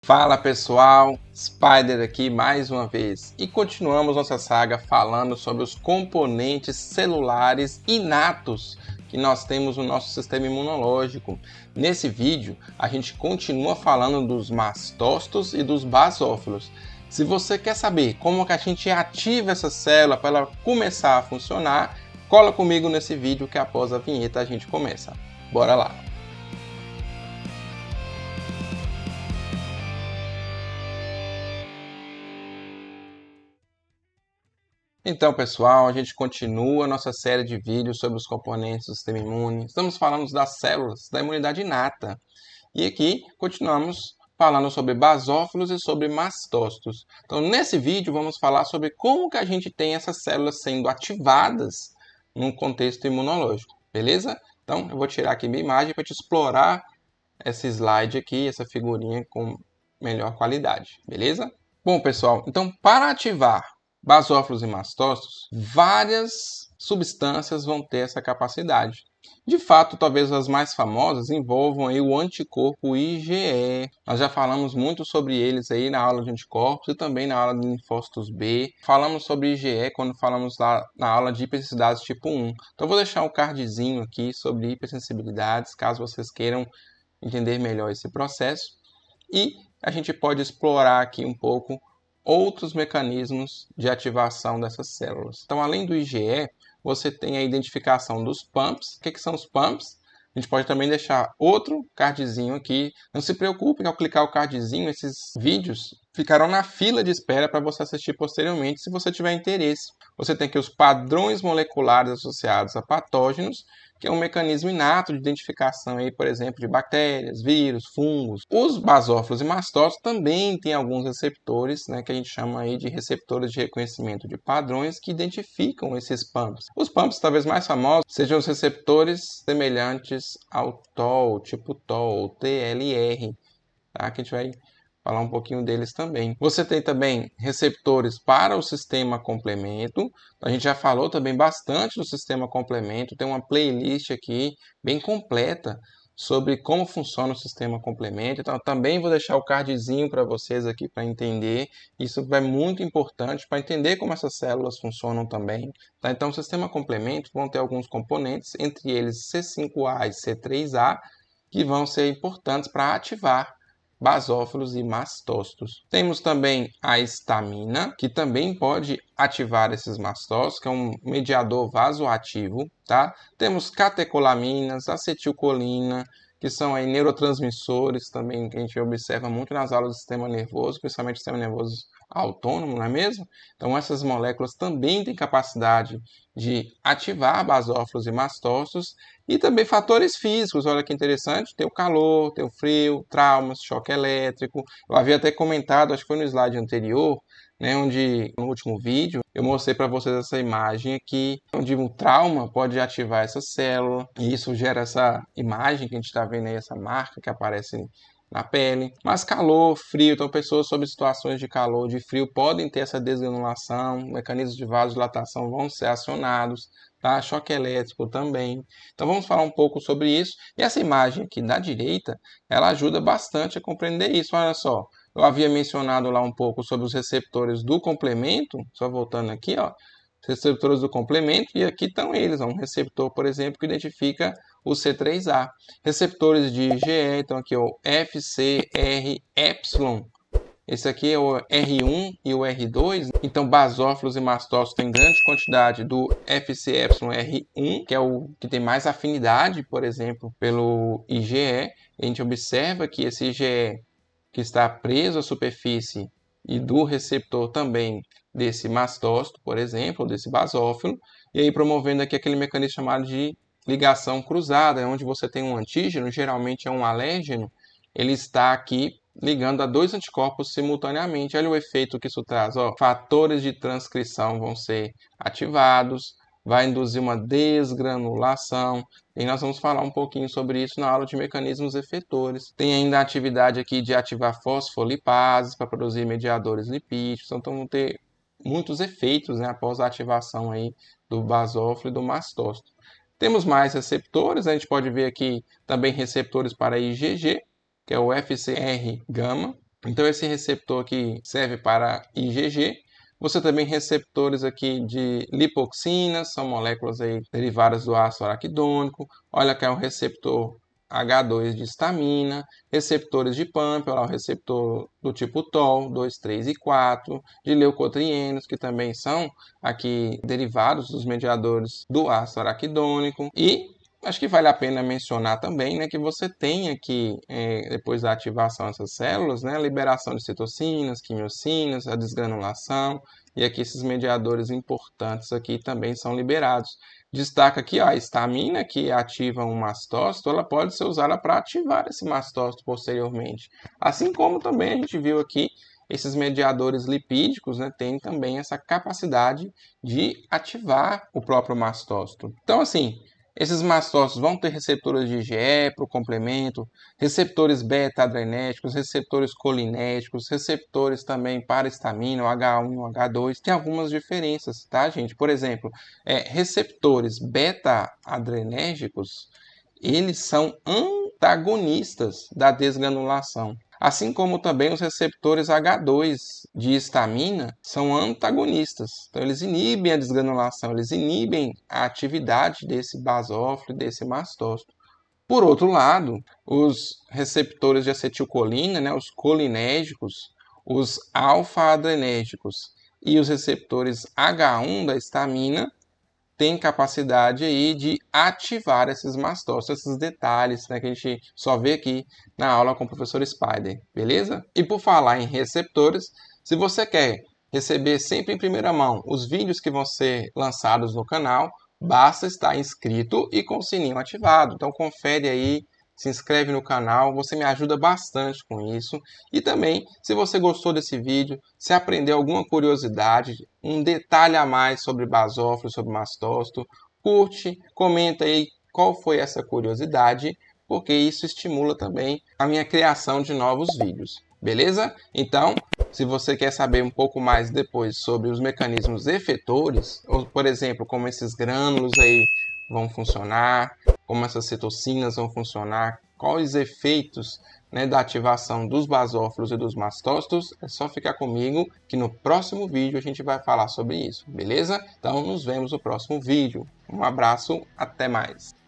Fala pessoal, Spider aqui mais uma vez e continuamos nossa saga falando sobre os componentes celulares inatos que nós temos no nosso sistema imunológico. Nesse vídeo a gente continua falando dos mastócitos e dos basófilos. Se você quer saber como que a gente ativa essa célula para ela começar a funcionar, cola comigo nesse vídeo que após a vinheta a gente começa. Bora lá! Então, pessoal, a gente continua a nossa série de vídeos sobre os componentes do sistema imune. Estamos falando das células da imunidade inata. E aqui continuamos falando sobre basófilos e sobre mastócitos. Então, nesse vídeo, vamos falar sobre como que a gente tem essas células sendo ativadas num contexto imunológico, beleza? Então, eu vou tirar aqui minha imagem para te explorar esse slide aqui, essa figurinha com melhor qualidade, beleza? Bom, pessoal, então para ativar basófilos e mastócitos, várias substâncias vão ter essa capacidade. De fato, talvez as mais famosas envolvam aí o anticorpo IgE. Nós já falamos muito sobre eles aí na aula de anticorpos e também na aula de linfócitos B. Falamos sobre IgE quando falamos lá na aula de hipersensibilidades tipo 1. Então, vou deixar um cardzinho aqui sobre hipersensibilidades, caso vocês queiram entender melhor esse processo. E a gente pode explorar aqui um pouco outros mecanismos de ativação dessas células. Então, além do IgE, você tem a identificação dos pumps. O que são os pumps? A gente pode também deixar outro cardzinho aqui. Não se preocupe, ao clicar o cardzinho, esses vídeos ficarão na fila de espera para você assistir posteriormente, se você tiver interesse. Você tem aqui os padrões moleculares associados a patógenos, que é um mecanismo inato de identificação, aí, por exemplo, de bactérias, vírus, fungos. Os basófilos e mastócitos também têm alguns receptores, né, que a gente chama aí de receptores de reconhecimento de padrões, que identificam esses pumps. Os pumps talvez mais famosos sejam os receptores semelhantes ao TOL, tipo TOL, TLR, tá? Que a gente vai falar um pouquinho deles também. Você tem também receptores para o sistema complemento. A gente já falou também bastante do sistema complemento. Tem uma playlist aqui bem completa sobre como funciona o sistema complemento. Então, também vou deixar o cardzinho para vocês aqui para entender. Isso é muito importante para entender como essas células funcionam também. Tá? Então, o sistema complemento vão ter alguns componentes, entre eles C5A e C3A, que vão ser importantes para ativar basófilos e mastócitos. Temos também a histamina, que também pode ativar esses mastócitos, que é um mediador vasoativo, tá? Temos catecolaminas, acetilcolina, que são aí neurotransmissores também, que a gente observa muito nas aulas do sistema nervoso, principalmente o sistema nervoso autônomo, não é mesmo? Então essas moléculas também têm capacidade de ativar basófilos e mastócitos, e também fatores físicos, olha que interessante, tem o calor, tem o frio, traumas, choque elétrico. Eu havia até comentado, acho que foi no slide anterior, né, onde no último vídeo eu mostrei para vocês essa imagem aqui, onde um trauma pode ativar essa célula, e isso gera essa imagem que a gente está vendo aí, essa marca que aparece na pele. Mas calor, frio, então pessoas sob situações de calor, de frio, podem ter essa desgranulação, mecanismos de vasodilatação vão ser acionados, tá? Choque elétrico também. Então vamos falar um pouco sobre isso. E essa imagem aqui da direita, ela ajuda bastante a compreender isso. Olha só, eu havia mencionado lá um pouco sobre os receptores do complemento, só voltando aqui, ó, receptores do complemento, e aqui estão eles, ó, um receptor, por exemplo, que identifica o C3A. Receptores de IgE, então aqui o FcRy, esse aqui é o R1 e o R2, então basófilos e mastócitos têm grande quantidade do FcRy1, que é o que tem mais afinidade, por exemplo, pelo IgE. A gente observa que esse IgE que está preso à superfície e do receptor também desse mastócito, por exemplo, desse basófilo, e aí promovendo aqui aquele mecanismo chamado de ligação cruzada, onde você tem um antígeno, geralmente é um alérgeno, ele está aqui ligando a dois anticorpos simultaneamente. Olha o efeito que isso traz. Ó, fatores de transcrição vão ser ativados, vai induzir uma desgranulação, e nós vamos falar um pouquinho sobre isso na aula de mecanismos efetores. Tem ainda a atividade aqui de ativar fosfolipases para produzir mediadores lipídicos, então vão ter muitos efeitos, né, após a ativação aí do basófilo e do mastócito. Temos mais receptores, a gente pode ver aqui também receptores para IgG, que é o FcR gama, Então esse receptor aqui serve para IgG. Você também tem receptores aqui de lipoxinas, são moléculas aí derivadas do ácido araquidônico. Olha que é um receptor H2 de histamina, receptores de PAMP, olha lá, o receptor do tipo TOL, 2, 3 e 4, de leucotrienos, que também são aqui derivados dos mediadores do ácido araquidônico. E acho que vale a pena mencionar também, né, que você tem aqui, depois da ativação dessas células, né, a liberação de citocinas, quimiocinas, a desgranulação, e aqui esses mediadores importantes aqui também são liberados. Destaca aqui ó, a histamina, que ativa um mastócito, ela pode ser usada para ativar esse mastócito posteriormente. Assim como também a gente viu aqui, esses mediadores lipídicos, né, têm também essa capacidade de ativar o próprio mastócito. Então, assim, esses mastócitos vão ter receptores de IgE para o complemento, receptores beta-adrenérgicos, receptores colinérgicos, receptores também para histamina, o H1 e o H2. Tem algumas diferenças, tá, gente? Por exemplo, receptores beta-adrenérgicos, eles são antagonistas da desgranulação. Assim como também os receptores H2 de histamina são antagonistas. Então, eles inibem a desgranulação, eles inibem a atividade desse basófilo, desse mastócito. Por outro lado, os receptores de acetilcolina, né, os colinérgicos, os alfa-adrenérgicos e os receptores H1 da histamina tem capacidade aí de ativar esses mastócitos, esses detalhes, né, que a gente só vê aqui na aula com o professor Spider, beleza? E por falar em receptores, se você quer receber sempre em primeira mão os vídeos que vão ser lançados no canal, basta estar inscrito e com o sininho ativado. Então confere aí, se inscreve no canal, você me ajuda bastante com isso. E também, se você gostou desse vídeo, se aprendeu alguma curiosidade, um detalhe a mais sobre basófilo, sobre mastócito, curte, comenta aí qual foi essa curiosidade, porque isso estimula também a minha criação de novos vídeos. Beleza? Então, se você quer saber um pouco mais depois sobre os mecanismos efetores, ou por exemplo, como esses grânulos aí vão funcionar, como essas citocinas vão funcionar, quais efeitos, né, da ativação dos basófilos e dos mastócitos, é só ficar comigo que no próximo vídeo a gente vai falar sobre isso, beleza? Então nos vemos no próximo vídeo. Um abraço, até mais!